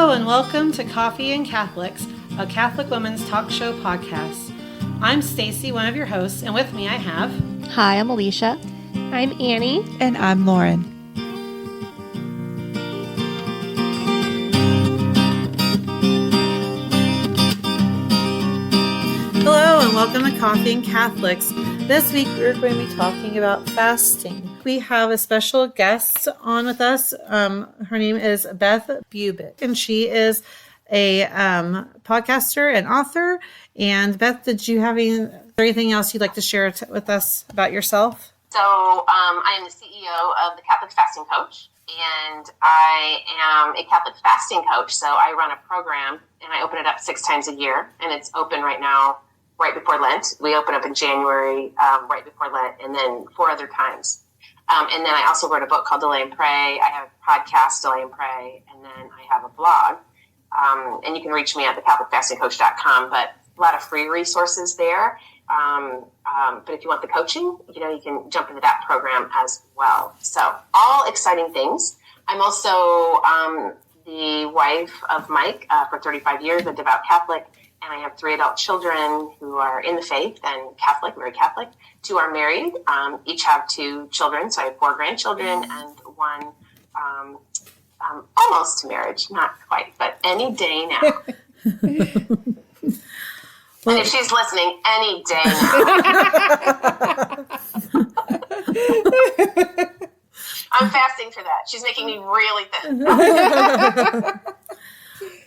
Hello and welcome to Coffee and Catholics, a Catholic women's talk show podcast. I'm Stacy, one of your hosts, and with me I have... Hi, I'm Alicia. I'm Annie. And I'm Lauren. Hello and welcome to Coffee and Catholics. This week we're going to be talking about fasting. We have a special guest on with us. Her name is Beth Bubik, and she is a podcaster and author. And Beth, did you have anything else you'd like to share with us about yourself? So I am the CEO of the Catholic Fasting Coach, and I am a Catholic fasting coach. So I run a program, and I open it up 6 times a year, and it's open right now, right before Lent. We open up in January, right before Lent, and then 4 other times. And then I also wrote a book called Delay and Pray. I have a podcast, Delay and Pray, and then I have a blog. And you can reach me at thecatholicfastingcoach.com, but a lot of free resources there. But if you want the coaching, you can jump into that program as well. So all exciting things. I'm also the wife of Mike for 35 years, a devout Catholic. And I have 3 adult children who are in the faith and Catholic, very Catholic. 2 are married, each have 2 children. So I have 4 grandchildren and 1 almost to marriage, not quite, but any day now. And if she's listening, any day now. I'm fasting for that. She's making me really thin.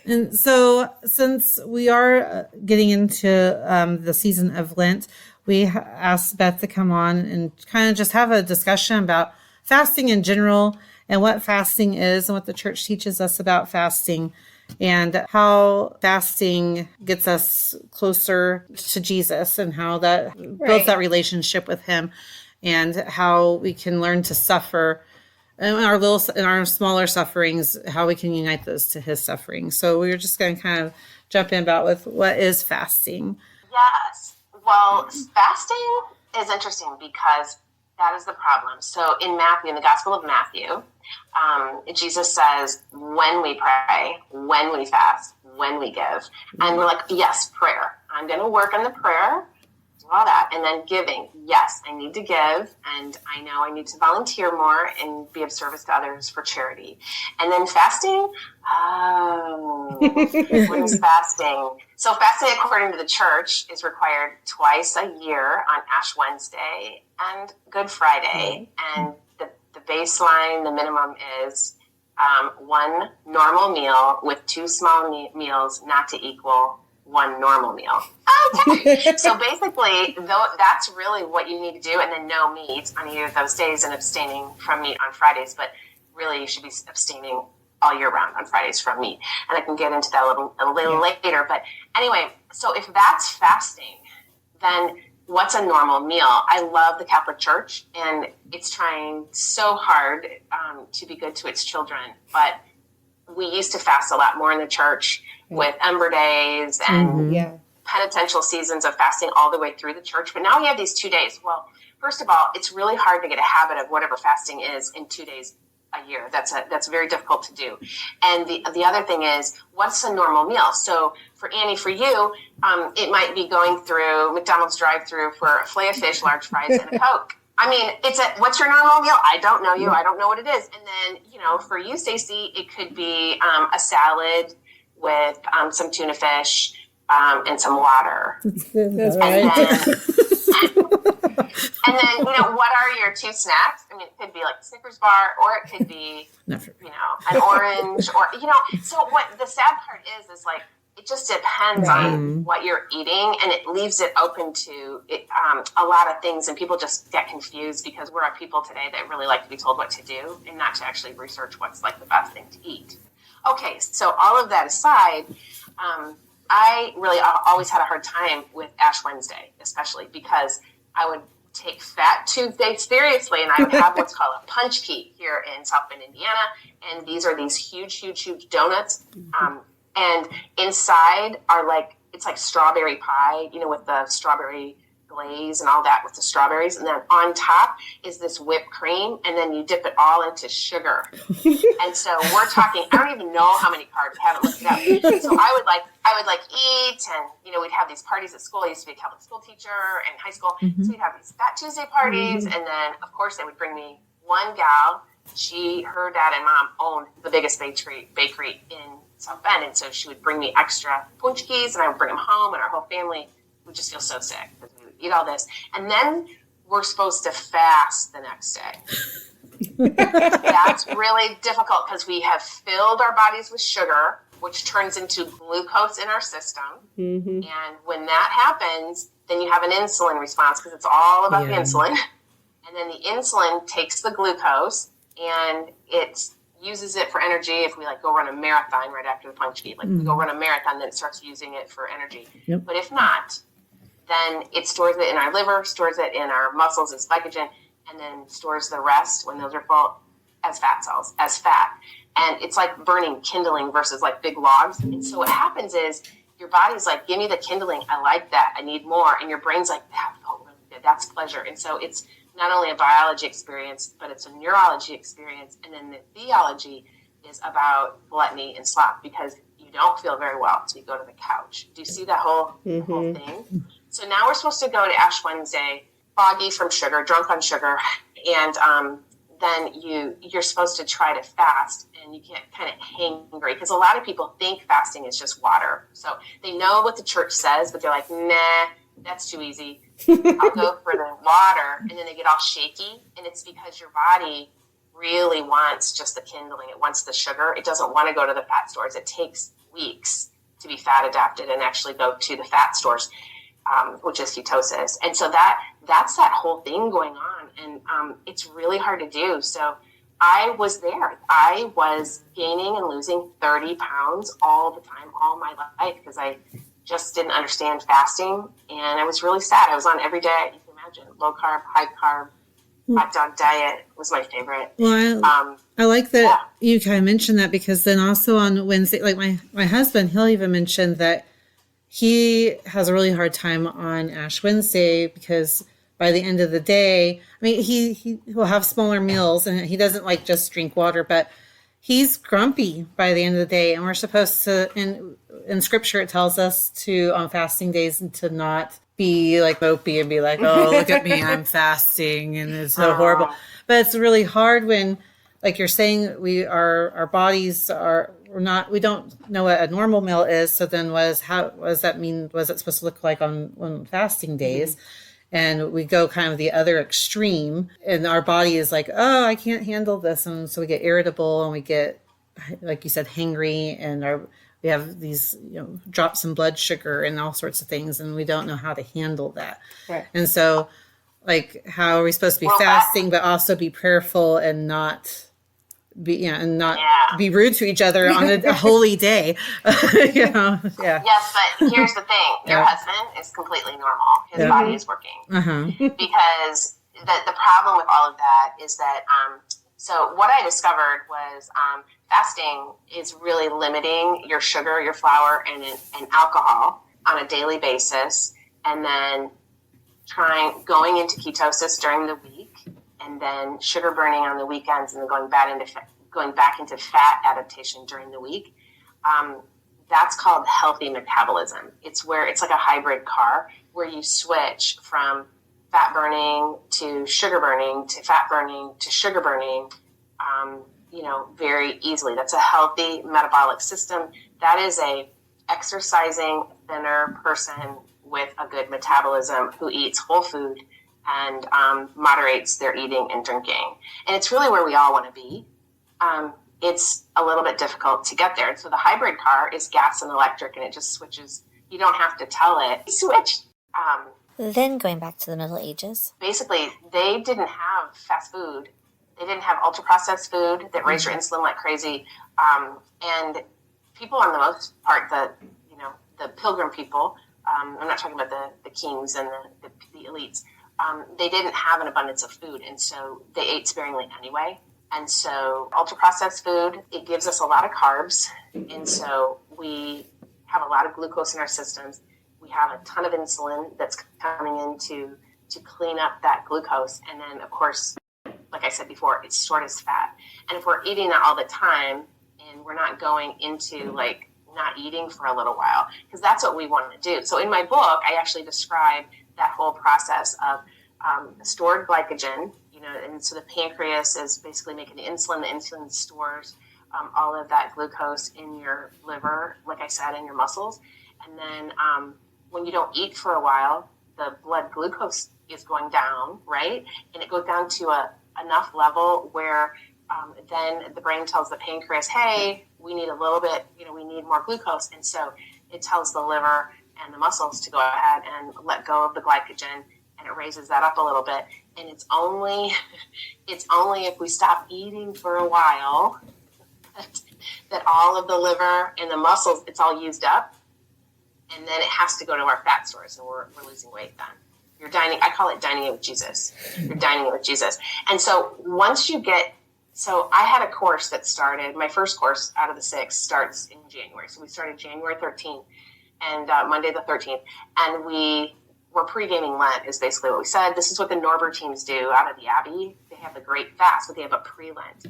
And so since we are getting into the season of Lent, we asked Beth to come on and kind of just have a discussion about fasting in general and what fasting is and what the church teaches us about fasting and how fasting gets us closer to Jesus and how that builds that relationship with him and how we can learn to suffer in our smaller sufferings, how we can unite those to his suffering. So we're just going to kind of jump in about with what is fasting. Yes. Well, fasting is interesting because that is the problem. So in Matthew, in the Gospel of Matthew, Jesus says, when we pray, when we fast, when we give. And we're like, yes, prayer. I'm going to work on the prayer. All that, and then giving. Yes, I need to give, and I know I need to volunteer more and be of service to others for charity. And then fasting. What is fasting? So fasting, according to the church, is required twice a year on Ash Wednesday and Good Friday. And the baseline, the minimum is 1 normal meal with 2 small meals, not to equal 1 normal meal. Okay. So basically, that's really what you need to do, and then no meat on either of those days and abstaining from meat on Fridays. But really, you should be abstaining all year round on Fridays from meat. And I can get into that a little later. But anyway, so if that's fasting, then what's a normal meal? I love the Catholic Church, and it's trying so hard to be good to its children. But we used to fast a lot more in the church with Ember Days and penitential seasons of fasting all the way through the church. But now we have these 2 days. Well, first of all, it's really hard to get a habit of whatever fasting is in 2 days a year. That's very difficult to do. And the other thing is, what's a normal meal? So for Annie, for you, it might be going through McDonald's drive-through for a fillet of fish, large fries, and a Coke. I mean, what's your normal meal? I don't know you. I don't know what it is. And then, for you, Stacy, it could be a salad with some tuna fish and some water. That's right. And then, what are your 2 snacks? I mean, it could be like a Snickers bar, or it could be, an orange, or, So what the sad part is like, it just depends on what you're eating, and it leaves it open to a lot of things, and people just get confused because we're a people today that really like to be told what to do and not to actually research what's like the best thing to eat. Okay, so all of that aside, I really always had a hard time with Ash Wednesday, especially because I would take Fat Tuesday seriously, and I would have what's called a punch key here in South Bend, Indiana, and these are these huge, huge, huge donuts. And inside are it's like strawberry pie, with the strawberry glaze and all that with the strawberries. And then on top is this whipped cream. And then you dip it all into sugar. And so we're talking, I don't even know how many carbs. I haven't looked it up. So I would eat, and, we'd have these parties at school. I used to be a Catholic school teacher in high school. So we'd have these Fat Tuesday parties. And then, of course, they would bring me one gal. Her dad and mom owned the biggest bakery in South Bend. And so she would bring me extra punchkis, and I would bring them home, and our whole family would just feel so sick because we would eat all this. And then we're supposed to fast the next day. That's really difficult because we have filled our bodies with sugar, which turns into glucose in our system. And when that happens, then you have an insulin response because it's all about the insulin. And then the insulin takes the glucose and it uses it for energy. If we go run a marathon right after the punchki, we go run a marathon, then it starts using it for energy. But if not, then it stores it in our liver, stores it in our muscles as glycogen, and then stores the rest when those are full as fat cells, as fat. And it's like burning kindling versus big logs. And so what happens is your body's like, give me the kindling. I like that. I need more. And your brain's like, that felt really good. That's pleasure. And so it's not only a biology experience, but it's a neurology experience. And then the theology is about gluttony and sloth, because you don't feel very well until you go to the couch. Do you see that whole thing? So now we're supposed to go to Ash Wednesday, foggy from sugar, drunk on sugar. And then you're supposed to try to fast, and you get kind of hangry, because a lot of people think fasting is just water. So they know what the church says, but they're like, nah, that's too easy. I'll go for the water. And then they get all shaky. And it's because your body really wants just the kindling. It wants the sugar. It doesn't want to go to the fat stores. It takes weeks to be fat adapted and actually go to the fat stores, which is ketosis. And so that's that whole thing going on. And it's really hard to do. So I was there. I was gaining and losing 30 pounds all the time, all my life, because I just didn't understand fasting. And I was really sad. I was on every day. You can imagine, low carb, high carb, hot dog diet was my favorite. Well, I like that you kind of mentioned that, because then also on Wednesday, my husband, he'll even mention that he has a really hard time on Ash Wednesday, because by the end of the day, he will have smaller meals, and he doesn't just drink water, but he's grumpy by the end of the day. And we're supposed to, in scripture, it tells us to, on fasting days, and to not be mopey and be like, oh, look at me, I'm fasting, and it's so horrible. But it's really hard when, you're saying, our bodies we don't know what a normal meal is. So then what does that mean? What is it supposed to look like on fasting days? And we go kind of the other extreme, and our body is like, oh, I can't handle this. And so we get irritable, and we get, like you said, hangry, and we have these, drops in blood sugar and all sorts of things, and we don't know how to handle that. Right. And so, how are we supposed to be fasting, but also be prayerful and not be, be rude to each other on a holy day? Yes, but here's the thing: your husband is completely normal; his body is working. Because the problem with all of that is that. So what I discovered was fasting is really limiting your sugar, your flour, and alcohol on a daily basis, and then going into ketosis during the week, and then sugar burning on the weekends, and then going back into fat adaptation during the week. That's called healthy metabolism. It's where it's like a hybrid car, where you switch from fat burning to sugar burning to fat burning to sugar burning, very easily. That's a healthy metabolic system. That is a exercising, thinner person with a good metabolism who eats whole food and moderates their eating and drinking. And it's really where we all want to be. It's a little bit difficult to get there. And so the hybrid car is gas and electric, and it just switches. You don't have to tell it. Switch. Then going back to the Middle Ages. Basically, they didn't have fast food. They didn't have ultra-processed food that raised your insulin like crazy. And people, on the most part, the pilgrim people, I'm not talking about the kings and the elites, they didn't have an abundance of food, and so they ate sparingly anyway. And so ultra-processed food, it gives us a lot of carbs, and so we have a lot of glucose in our systems. We have a ton of insulin that's coming in to clean up that glucose. And then, of course, like I said before, it's stored as fat. And if we're eating that all the time and we're not going into like not eating for a little while, because that's what we want to do. So in my book, I actually describe that whole process of stored glycogen, and so the pancreas is basically making the insulin. The insulin stores all of that glucose in your liver, like I said, in your muscles. And then when you don't eat for a while, the blood glucose is going down, right? And it goes down to enough level where then the brain tells the pancreas, hey, we need a little bit, we need more glucose. And so it tells the liver and the muscles to go ahead and let go of the glycogen, and it raises that up a little bit. And it's only if we stop eating for a while that all of the liver and the muscles, it's all used up. And then it has to go to our fat stores, and we're losing weight then. You're dining, I call it dining with Jesus. You're dining with Jesus. And so once you so I had a course that started, my first course out of the 6 starts in January. So we started January 13th and Monday the 13th. And we're pre-gaming Lent is basically what we said. This is what the Norbert teams do out of the Abbey. They have the Great Fast, but they have a pre-Lent.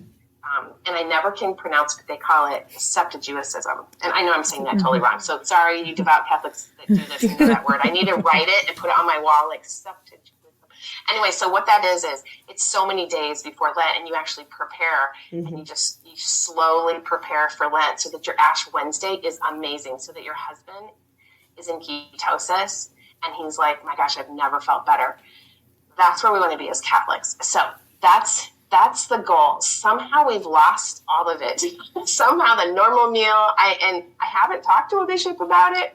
And I never can pronounce it. They call it Septuagesism. And I know I'm saying that totally wrong. So sorry, you devout Catholics that do this and know that word. I need to write it and put it on my wall like Septuagesism. Anyway, so what that is it's so many days before Lent, and you actually prepare, and you slowly prepare for Lent so that your Ash Wednesday is amazing, so that your husband is in ketosis, and he's like, my gosh, I've never felt better. That's where we want to be as Catholics. So that's the goal. Somehow we've lost all of it. Somehow the normal meal, I haven't talked to a bishop about it.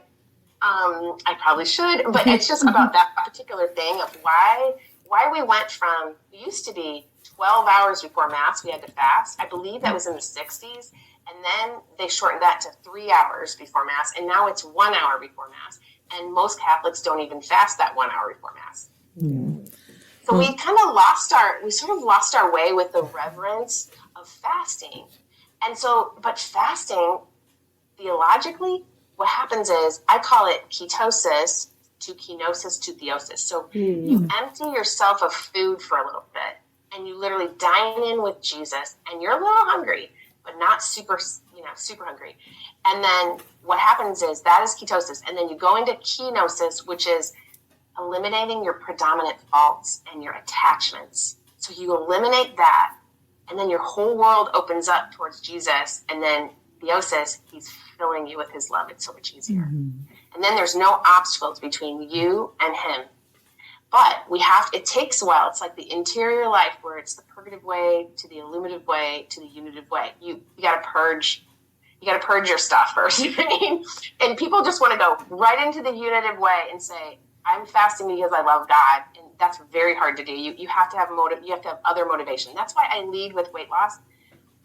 I probably should, but it's just about that particular thing of why we went from, we used to be 12 hours before Mass, we had to fast. I believe that was in the 60s. And then they shortened that to 3 hours before Mass. And now it's 1 hour before Mass. And most Catholics don't even fast that 1 hour before Mass. Mm. So we kind of sort of lost our way with the reverence of fasting. And so, but fasting, theologically, what happens is, I call it ketosis to kenosis to theosis. So you empty yourself of food for a little bit, and you literally dine in with Jesus, and you're a little hungry, but not super hungry. And then what happens is, that is ketosis. And then you go into kenosis, which is eliminating your predominant faults and your attachments. So you eliminate that, and then your whole world opens up towards Jesus. And then theosis, he's filling you with his love. It's so much easier. Mm-hmm. And then there's no obstacles between you and him. But it takes a while. It's like the interior life, where it's the purgative way to the illuminative way to the unitive way. You got to purge. You got to purge your stuff first. And people just want to go right into the unitive way and say, I'm fasting because I love God. And that's very hard to do. You have to have motive. You have to have other motivation. That's why I lead with weight loss.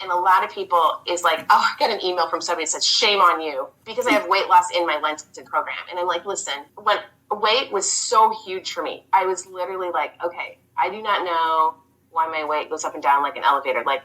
And a lot of people is like, oh, I got an email from somebody that says, shame on you, because I have weight loss in my Lenten program. And I'm like, listen, when weight was so huge for me, I was literally like, okay, I do not know why my weight goes up and down like an elevator. Like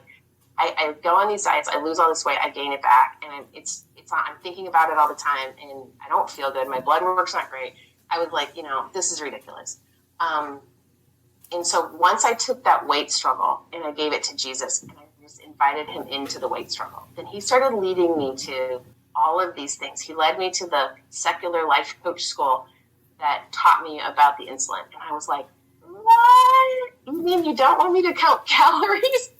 I go on these diets, I lose all this weight, I gain it back. And I'm thinking about it all the time, and I don't feel good. My blood work's not great. I was like, this is ridiculous. And so once I took that weight struggle and I gave it to Jesus, and I just invited him into the weight struggle, then he started leading me to all of these things. He led me to the secular life coach school that taught me about the insulin. And I was like, what? You mean you don't want me to count calories?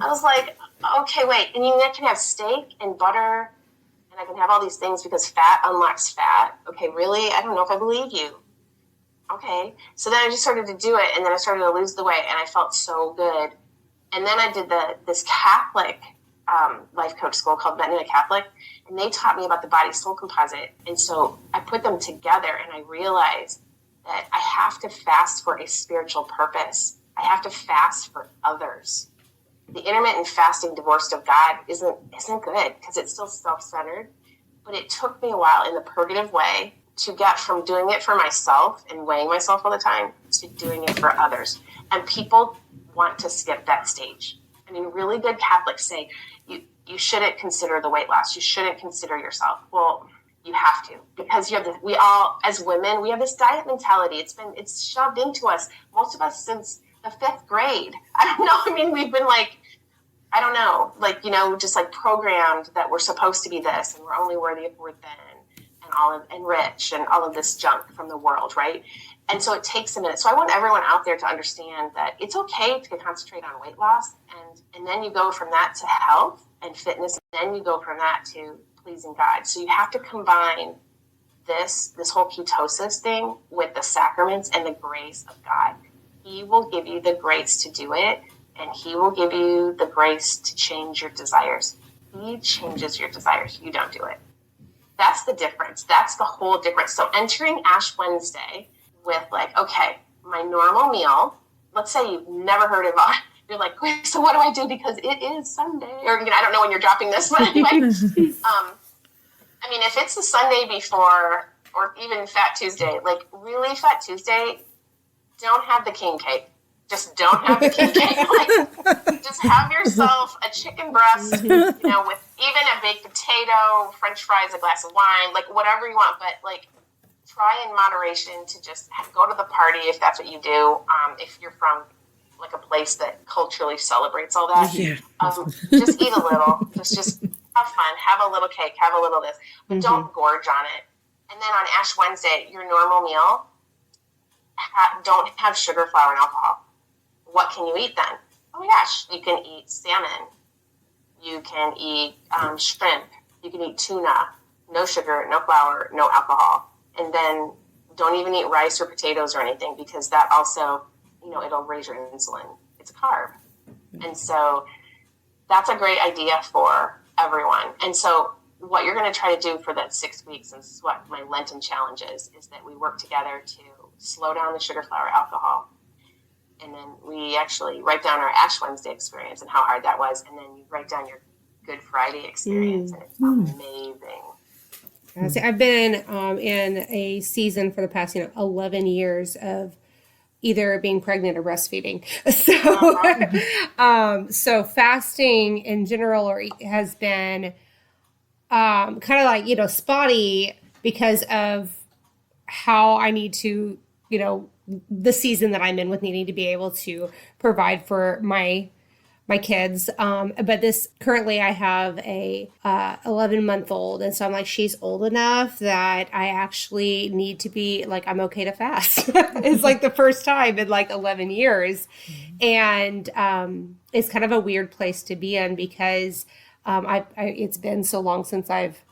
I was like, okay, wait. And I can have steak and butter, and I can have all these things because fat unlocks fat. Okay, really? I don't know if I believe you. Okay. So then I just started to do it, and then I started to lose the weight, and I felt so good. And then I did this Catholic life coach school called Meta Catholic, and they taught me about the body-soul composite. And so I put them together, and I realized that I have to fast for a spiritual purpose. I have to fast for others. The intermittent fasting divorced of God isn't good, because it's still self-centered. But it took me a while in the purgative way to get from doing it for myself and weighing myself all the time to doing it for others. And people want to skip that stage. I mean, really good Catholics say you shouldn't consider the weight loss. You shouldn't consider yourself. Well, You have to, because we all, as women, we have this diet mentality. It's shoved into us, most of us since the 5th grade. I don't know. I mean, we've been like, I don't know, like, just like programmed that we're supposed to be this and we're only worthy of worth then and rich and all of this junk from the world. Right. And so it takes a minute. So I want everyone out there to understand that it's okay to concentrate on weight loss. And then you go from that to health and fitness. And then you go from that to pleasing God. So you have to combine this whole ketosis thing with the sacraments and the grace of God. He will give you the grace to do it, and he will give you the grace to change your desires. He changes your desires. You don't do it. That's the difference. That's the whole difference. So entering Ash Wednesday with like, okay, my normal meal, let's say you've never heard of it. You're like, wait, so what do I do? Because it is Sunday. Or, I don't know when you're dropping this, but anyway. I mean, if it's the Sunday before, or even Fat Tuesday, like really Fat Tuesday, don't have the king cake. Just don't have the king cake. Like, just have yourself a chicken breast, with even a baked potato, French fries, a glass of wine, like whatever you want. But like, try in moderation to just go to the party if that's what you do. If you're from like a place that culturally celebrates all that, just eat a little. Just have fun. Have a little cake. Have a little this, but don't gorge on it. And then on Ash Wednesday, your normal meal, don't have sugar, flour, and alcohol. What can you eat then? Oh my gosh, you can eat salmon. You can eat shrimp. You can eat tuna. No sugar, no flour, no alcohol. And then don't even eat rice or potatoes or anything, because that also, it'll raise your insulin. It's a carb. And so that's a great idea for everyone. And so what you're going to try to do for that 6 weeks, and this is what my Lenten challenge is that we work together to slow down the sugar, flour, alcohol. And then we actually write down our Ash Wednesday experience and how hard that was. And then you write down your Good Friday experience, and it's amazing. So I've been in a season for the past 11 years of either being pregnant or breastfeeding. So fasting in general has been kind of like, spotty because of how I need to, the season that I'm in with needing to be able to provide for my kids. But currently I have a 11-month-old. And so I'm like, she's old enough that I actually need to be like, I'm okay to fast. It's like the first time in like 11 years. And it's kind of a weird place to be in because it's been so long since I've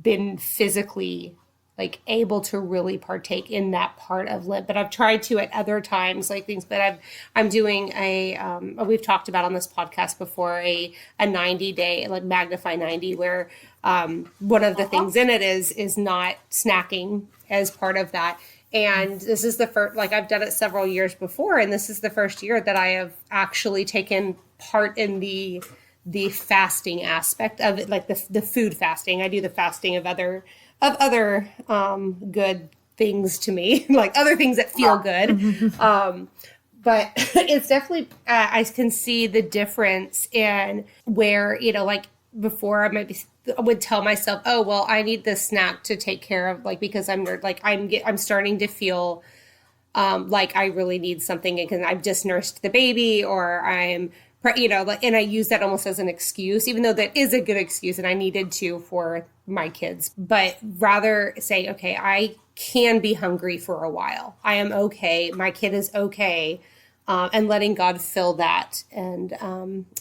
been physically like able to really partake in that part of Lent, but I've tried to at other times, like things, but I'm doing we've talked about on this podcast before, a 90-day, like Magnify 90, where one of the things in it is not snacking as part of that. And this is the first, like I've done it several years before, and this is the first year that I have actually taken part in the fasting aspect of it, like the food fasting. I do the fasting of other good things to me, like other things that feel good. But it's definitely, I can see the difference in where, like before I would tell myself, oh, well, I need this snack to take care of, like, because I'm starting to feel like I really need something because I've just nursed the baby, or I'm, and I use that almost as an excuse, even though that is a good excuse and I needed to for my kids, but rather say, okay, I can be hungry for a while. I am okay. My kid is okay. And letting God fill that and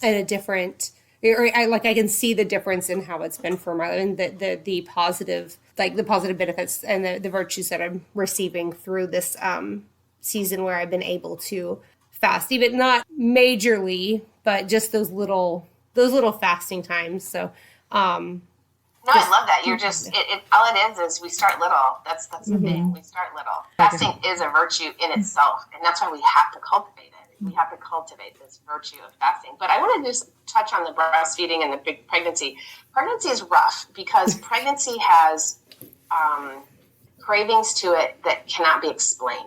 a different, I can see the difference in how it's been for my, and the positive, like the positive benefits and the virtues that I'm receiving through this season where I've been able to fast, even not majorly, but just those little fasting times. So, no, I love that. You're just, all it is we start little. That's the thing. We start little. Fasting is a virtue in itself, and that's why we have to cultivate it. We have to cultivate this virtue of fasting. But I want to just touch on the breastfeeding and the big pregnancy. Pregnancy is rough because pregnancy has cravings to it that cannot be explained.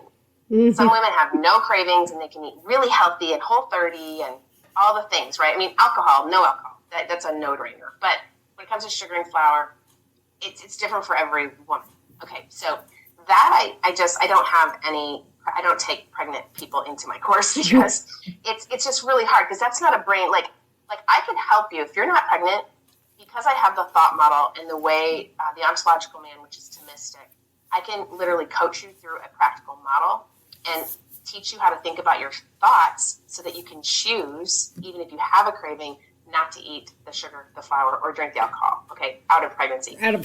Some women have no cravings and they can eat really healthy and Whole30 and all the things, right? I mean, alcohol, no alcohol. That's a no-brainer. But when it comes to sugar and flour, it's different for every woman. Okay, so that I don't take pregnant people into my course because it's just really hard, because that's not a brain, like I can help you if you're not pregnant, because I have the thought model and the way, the ontological man, which is Thomistic. I can literally coach you through a practical model and teach you how to think about your thoughts so that you can choose, even if you have a craving, not to eat the sugar, the flour, or drink the alcohol, okay, out of pregnancy. But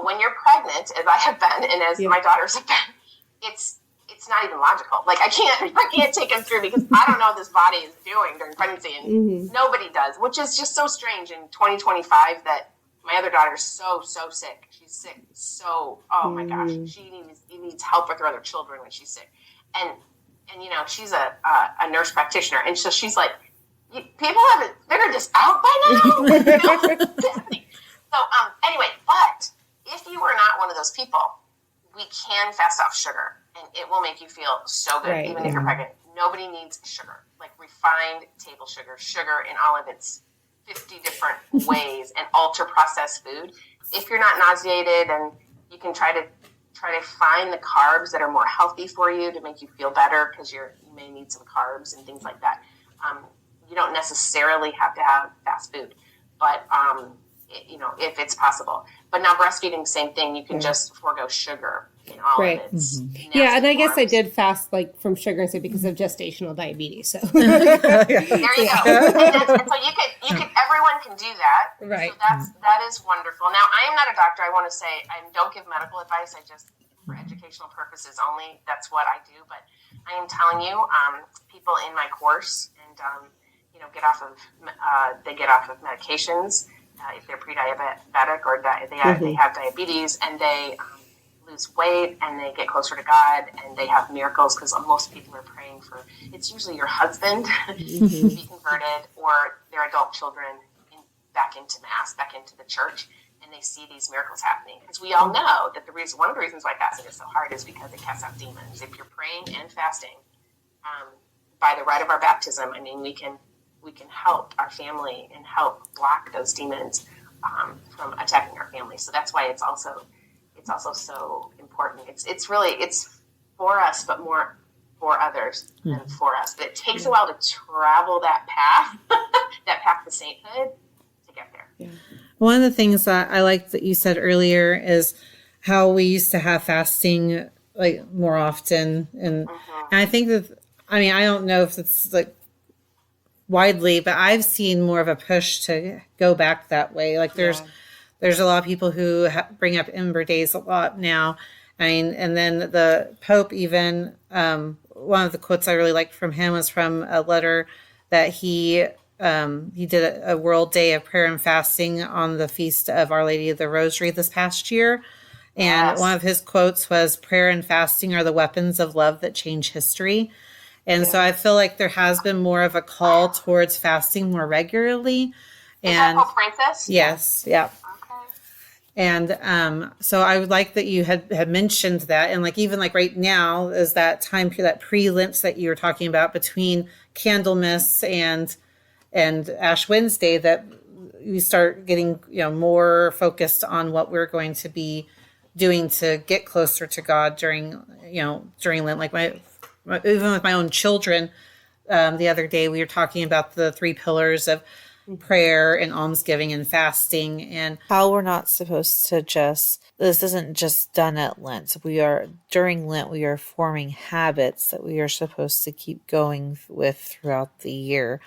when you're pregnant, as I have been, and as my daughters have been, it's not even logical. Like, I can't take them through, because I don't know what this body is doing during pregnancy, and nobody does, which is just so strange in 2025 that my other daughter is so sick. She's sick. So, oh my gosh, she needs help with her other children when she's sick. And she's a nurse practitioner. And so she's like, they're just out by now. So, anyway, but if you are not one of those people, we can fast off sugar, and it will make you feel so good, even if you're pregnant. Nobody needs sugar, like refined table sugar in all of its 50 different ways, and ultra processed food. If you're not nauseated, and you can try to find the carbs that are more healthy for you to make you feel better, because you may need some carbs and things like that. You don't necessarily have to have fast food, but if it's possible. But now breastfeeding, same thing. You can just forego sugar in all of its Yeah, and I guess I did fast from sugar because of gestational diabetes. So there you go. And so you can everyone can do that. Right. So that is wonderful. Now, I am not a doctor. I want to say I don't give medical advice. I just, for educational purposes only, that's what I do. But I am telling you, people in my course and get off of medications. If they're pre-diabetic or they have diabetes, and they lose weight, and they get closer to God, and they have miracles, because most people are praying for, it's usually your husband to be converted, or their adult children back into Mass, back into the church, and they see these miracles happening. Because we all know that one of the reasons why fasting is so hard is because it casts out demons. If you're praying and fasting, by the rite of our baptism, I mean, we can help our family and help block those demons from attacking our family. So that's why it's also so important. It's for us, but more for others than for us. But it takes a while to travel that path, to sainthood, to get there. Yeah. One of the things that I like that you said earlier is how we used to have fasting more often, and I think that, I don't know if it's widely, but I've seen more of a push to go back that way. There's a lot of people who bring up Ember Days a lot now. And then the Pope even, one of the quotes I really liked from him was from a letter that he did a World Day of Prayer and Fasting on the Feast of Our Lady of the Rosary this past year. And one of his quotes was, "Prayer and fasting are the weapons of love that change history." And so I feel like there has been more of a call towards fasting more regularly. Is that Pope Francis? Yes. Yeah. Okay. And so I would like that you had mentioned that. And even right now is that time period, that pre-Lent that you were talking about between Candlemas and Ash Wednesday, that we start getting, more focused on what we're going to be doing to get closer to God during Lent. Even with my own children, the other day we were talking about the 3 pillars of prayer and almsgiving and fasting, and how we're not supposed to this isn't just done at Lent. During Lent, we are forming habits that we are supposed to keep going with throughout the year.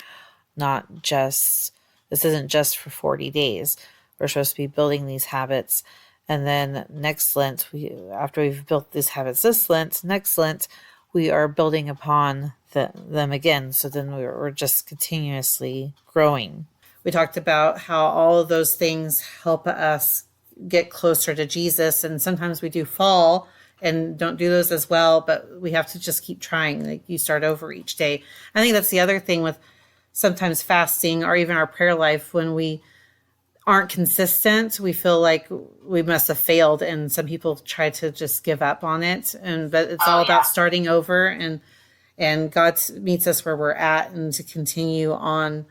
This isn't just for 40 days. We're supposed to be building these habits. And then next Lent, after we've built these habits this Lent, next Lent, we are building upon them again. So then we're just continuously growing. We talked about how all of those things help us get closer to Jesus. And sometimes we do fall and don't do those as well, but we have to just keep trying. You start over each day. I think that's the other thing with sometimes fasting or even our prayer life. When we aren't consistent, we feel like we must have failed, and some people try to just give up on it. But it's all about starting over, and God meets us where we're at, and to continue on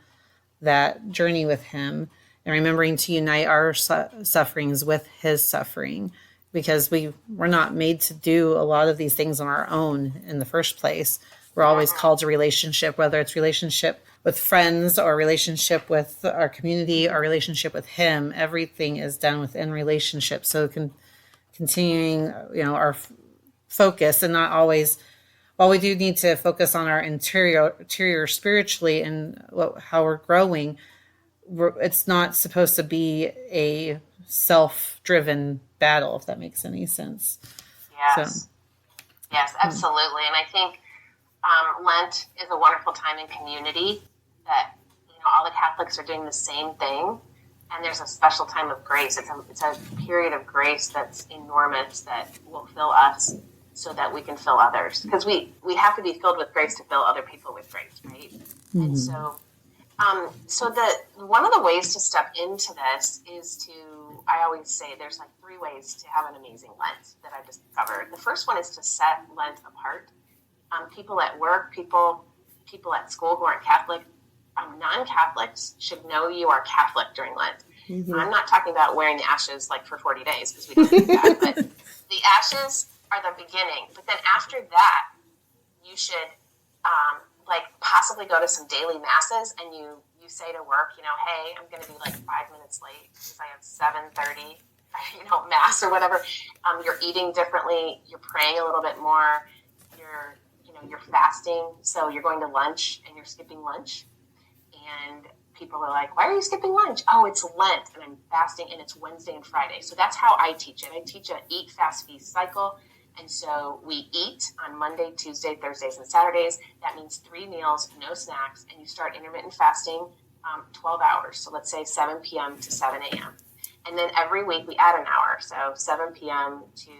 that journey with Him. and remembering to unite our sufferings with his suffering, because we're not made to do a lot of these things on our own in the first place. We're always called to relationship, whether it's relationship with friends or relationship with our community or relationship with him. Everything is done within relationship. So continuing, our focus, and not always, while we do need to focus on our interior spiritually and how we're growing, it's not supposed to be a self-driven battle, if that makes any sense. Yes. Yes, absolutely. And I think Lent is a wonderful time in community that, all the Catholics are doing the same thing. And there's a special time of grace. It's a period of grace that's enormous that will fill us so that we can fill others. Because we have to be filled with grace to fill other people with grace, right? Mm-hmm. And so one of the ways to step into this is to, I always say there's like 3 ways to have an amazing Lent that I just covered. The first one is to set Lent apart. People at work, people at school who aren't Catholic, non-Catholics should know you are Catholic during Lent. Mm-hmm. I'm not talking about wearing the ashes like for 40 days because we don't do that, but the ashes are the beginning. But then after that, you should possibly go to some daily masses, and you say to work, hey, I'm going to be like 5 minutes late because I have 7:30, mass or whatever. You're eating differently. You're praying a little bit more. You're fasting. So you're going to lunch and you're skipping lunch. And people are like, why are you skipping lunch? Oh, it's Lent and I'm fasting and it's Wednesday and Friday. So that's how I teach it. I teach an eat, fast, feast cycle. And so we eat on Monday, Tuesday, Thursdays, and Saturdays. That means 3 meals, no snacks. And you start intermittent fasting 12 hours. So let's say 7 p.m. to 7 a.m. And then every week we add an hour. So 7 p.m. to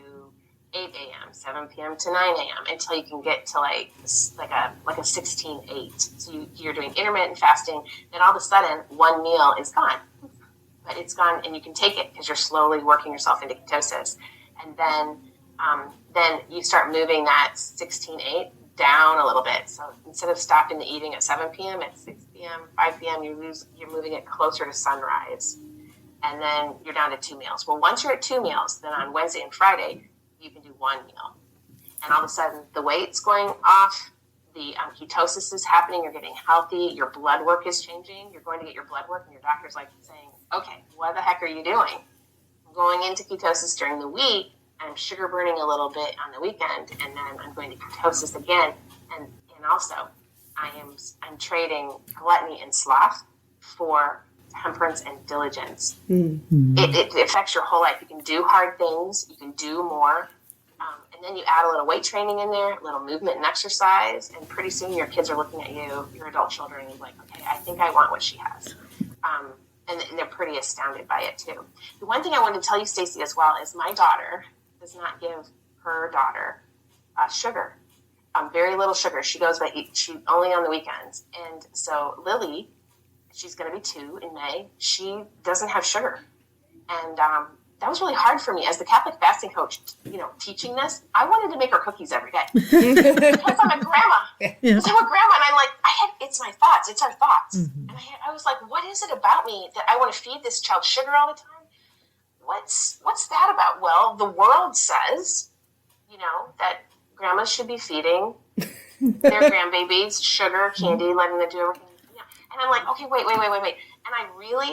8 a.m., 7 p.m. to 9 a.m. until you can get to like a 16-8. So you're doing intermittent fasting. Then all of a sudden, 1 meal is gone. But it's gone, and you can take it because you're slowly working yourself into ketosis. And then you start moving that 16-8 down a little bit. So instead of stopping the eating at 7 p.m., at 6 p.m., 5 p.m., you're moving it closer to sunrise. And then you're down to 2 meals. Well, once you're at 2 meals, then on Wednesday and Friday, you can do 1 meal. And all of a sudden, the weight's going off, the ketosis is happening, you're getting healthy, your blood work is changing, you're going to get your blood work, and your doctor's like saying, okay, what the heck are you doing? I'm going into ketosis during the week, I'm sugar burning a little bit on the weekend, and then I'm going to ketosis again. And also, I'm trading gluttony and sloth for temperance and diligence. Mm-hmm. It affects your whole life. You can do hard things, you can do more, and then you add a little weight training in there, a little movement and exercise, and pretty soon your kids are looking at you, your adult children, and like, okay, I think I want what she has. And they're pretty astounded by it too. The one thing I wanted to tell you, Stacy, as well, is my daughter does not give her daughter sugar, very little sugar. She goes by she only on the weekends. And so Lily, she's going to be 2 in May. She doesn't have sugar. And that was really hard for me as the Catholic fasting coach, teaching this. I wanted to make her cookies every day because I'm a grandma. Yeah. Because I'm a grandma, and I'm like, it's my thoughts. It's our thoughts. Mm-hmm. And I was like, what is it about me that I want to feed this child sugar all the time? What's that about? Well, the world says, that grandmas should be feeding their grandbabies sugar, candy, letting them do everything. And I'm like, okay, wait. And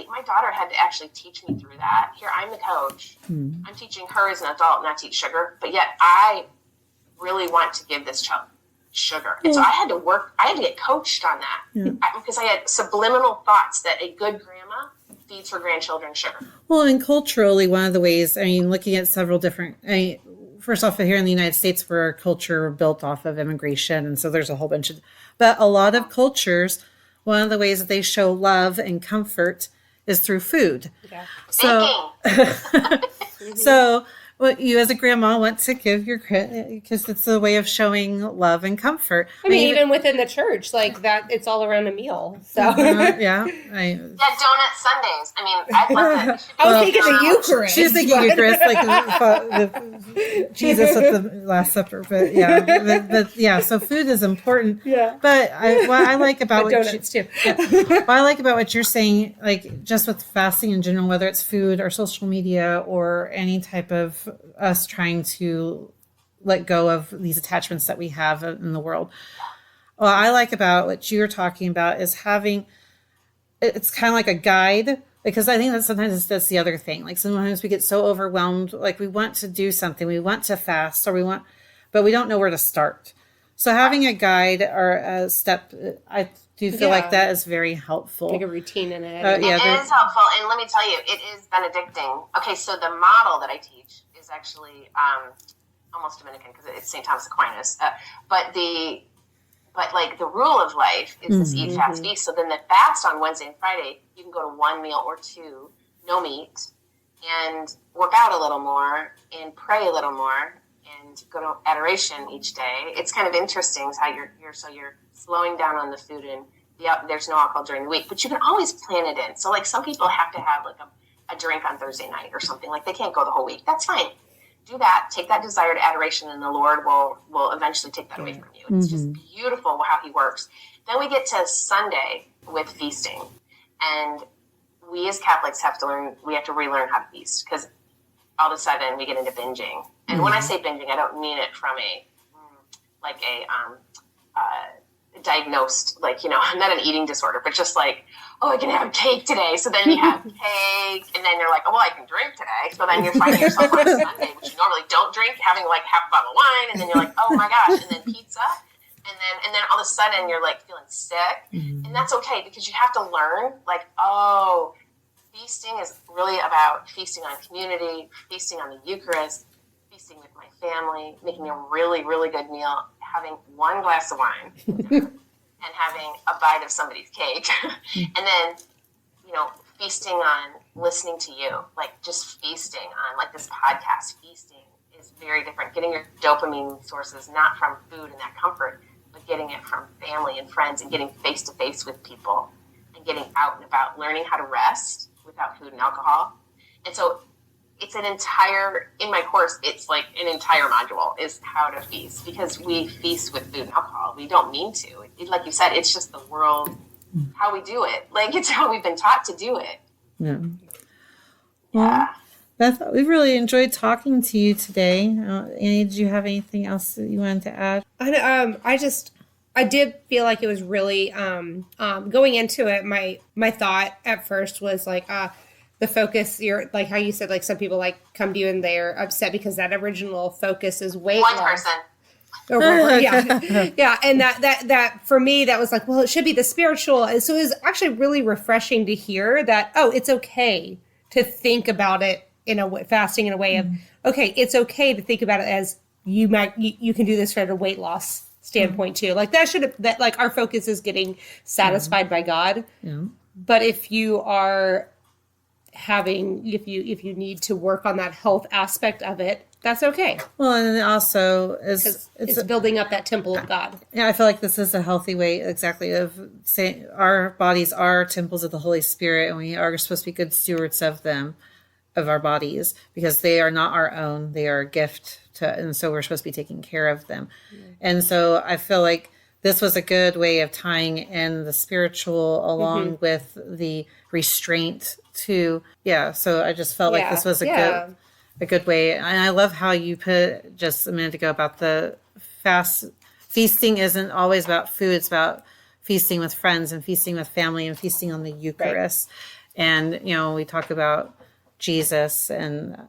my daughter had to actually teach me through that. Here, I'm the coach. Mm. I'm teaching her as an adult not to eat sugar, but yet I really want to give this child sugar. And so I had to get coached on that because I had subliminal thoughts that a good grandma feeds her grandchildren sugar. Well, and culturally, one of the ways, looking at several different, first off, here in the United States, we're a culture built off of immigration. And so there's a whole bunch but a lot of cultures, one of the ways that they show love and comfort is through food. Yeah. So Well, you as a grandma want to give your because it's a way of showing love and comfort. I mean, even within the church, like that, it's all around a meal. So yeah, donut Sundays. I mean, I love that. I was thinking the Eucharist. She's thinking Eucharist, like the Jesus at the Last Supper. But yeah, so food is important. Yeah. But what I like about donuts too. What I like about what you're saying, like just with fasting in general, whether it's food or social media or any type of us trying to let go of these attachments that we have in the world. What I like about what you're talking about is having, it's kind of like a guide, because I think that sometimes that's the other thing. Like sometimes we get so overwhelmed, like we want to do something, we want to fast, but we don't know where to start. So having a guide or a step, I do feel like that is very helpful. Like a routine in it. It is helpful. And let me tell you, it is benedicting. Okay, so the model that I teach is actually almost Dominican because it's St. Thomas Aquinas. But the rule of life is this eat, fast, feast. So then the fast on Wednesday and Friday, you can go to one meal or two, no meat, and work out a little more and pray a little more and go to adoration each day. It's kind of interesting how you're slowing down on the food and there's no alcohol during the week, but you can always plan it in. So like some people have to have like a drink on Thursday night or something, like they can't go the whole week. That's fine. Do that, take that desire to adoration, and the Lord will eventually take that away from you. It's just beautiful how he works. Then we get to Sunday with feasting, and we as Catholics have to relearn how to feast, because all of a sudden we get into binging. And when I say binging, I don't mean it from a diagnosed, not an eating disorder, but just like, I can have cake today. So then you have cake, and then you're like, I can drink today. So then you're finding yourself on Sunday, which you normally don't drink, having like half a bottle of wine, and then you're like, oh my gosh, and then pizza, and then all of a sudden you're like feeling sick, and that's okay, because you have to learn, like, feasting is really about feasting on community, feasting on the Eucharist, feasting with my family, making a really, really good meal, having one glass of wine, and having a bite of somebody's cake, and then, feasting on listening to you, like just feasting on like this podcast. Feasting is very different. Getting your dopamine sources not from food and that comfort, but getting it from family and friends, and getting face to face with people, and getting out and about, learning how to rest without food and alcohol. And so it's in my course, it's like an entire module is how to feast, because we feast with food and alcohol. We don't mean to. Like you said, it's just the world, how we do it. Like it's how we've been taught to do it. Yeah. Well, Beth, we really enjoyed talking to you today. Annie, did you have anything else that you wanted to add? I did feel like it was really, going into it, my thought at first was like, the focus, you're like how you said, like some people like come to you and they're upset because that original focus is weight loss. One person. Yeah. And that for me, that was like, well, it should be the spiritual. And so it was actually really refreshing to hear that, it's okay to think about it fasting in a way of, okay, it's okay to think about it as you can do this from a weight loss standpoint too. Like that our focus is getting satisfied by God. Yeah. But if you are if you need to work on that health aspect of it, that's okay. Well, and it also it's building up that temple of God. Yeah, I feel like this is a healthy way, exactly, of saying our bodies are temples of the Holy Spirit, and we are supposed to be good stewards of them, of our bodies, because they are not our own; they are a gift and so we're supposed to be taking care of them. And so I feel like this was a good way of tying in the spiritual along with the restraint too. Yeah, so I just felt like this was a good way. And I love how you put just a minute ago about the feasting isn't always about food. It's about feasting with friends and feasting with family and feasting on the Eucharist. Right. And, we talk about Jesus and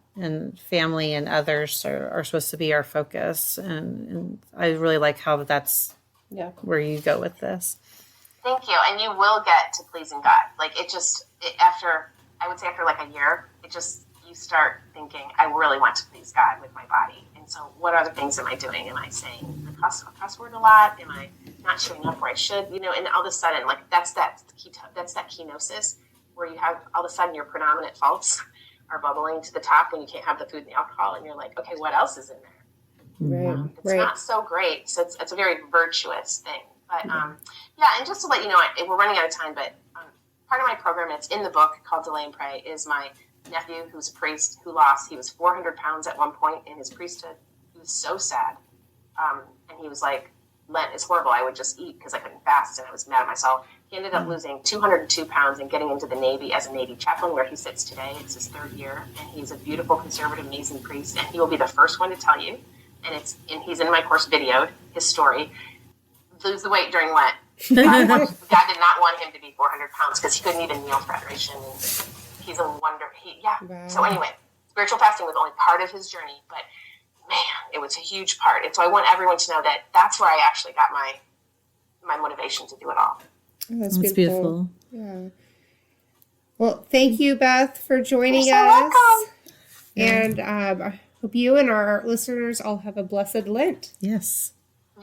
family and others are supposed to be our focus. And I really like how that's where you go with this. Thank you. And you will get to pleasing God. Like after like a year, you start thinking, I really want to please God with my body. And so what other things am I doing? Am I saying the cuss word a lot? Am I not showing up where I should? And all of a sudden, like that's that ketosis where you have all of a sudden your predominant faults are bubbling to the top when you can't have the food and the alcohol, and you're like, okay, what else is in there? Right. It's not so great. So it's a very virtuous thing. But and just to let you know, we're running out of time, but part of my program, it's in the book called Delay and Pray, is my nephew who's a priest he was 400 pounds at one point in his priesthood. He was so sad. And he was like, Lent is horrible. I would just eat because I couldn't fast, and I was mad at myself. He ended up losing 202 pounds and getting into the Navy as a Navy chaplain, where he sits today. It's his 3rd year, and he's a beautiful, conservative, amazing priest, and he will be the first one to tell you. And he's in my course videoed, his story. Lose the weight during Lent. God did not want him to be 400 pounds because he couldn't even kneel for adoration. And he's a wonder. Wow. So anyway, spiritual fasting was only part of his journey, but man, it was a huge part. And so I want everyone to know that that's where I actually got my motivation to do it all. Oh, that's beautiful. Yeah. Well, thank you, Beth, for joining You're so us. welcome. And I hope you and our listeners all have a blessed Lent. Yes.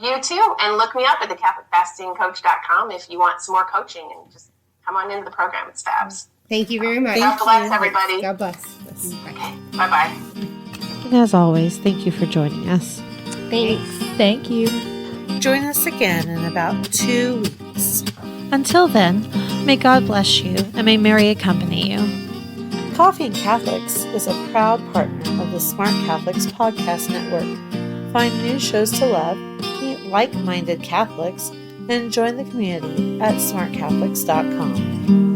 You too. And look me up at thecatholicfastingcoach.com if you want some more coaching, and just come on into the program. It's fabs. Thank you very much. God bless everybody. God bless. Yes. Okay. Bye-bye. And as always, thank you for joining us. Thanks. Thank you. Join us again in about 2 weeks. Until then, may God bless you and may Mary accompany you. Coffee and Catholics is a proud partner of the Smart Catholics Podcast Network. Find new shows to love, meet like-minded Catholics, and join the community at smartcatholics.com.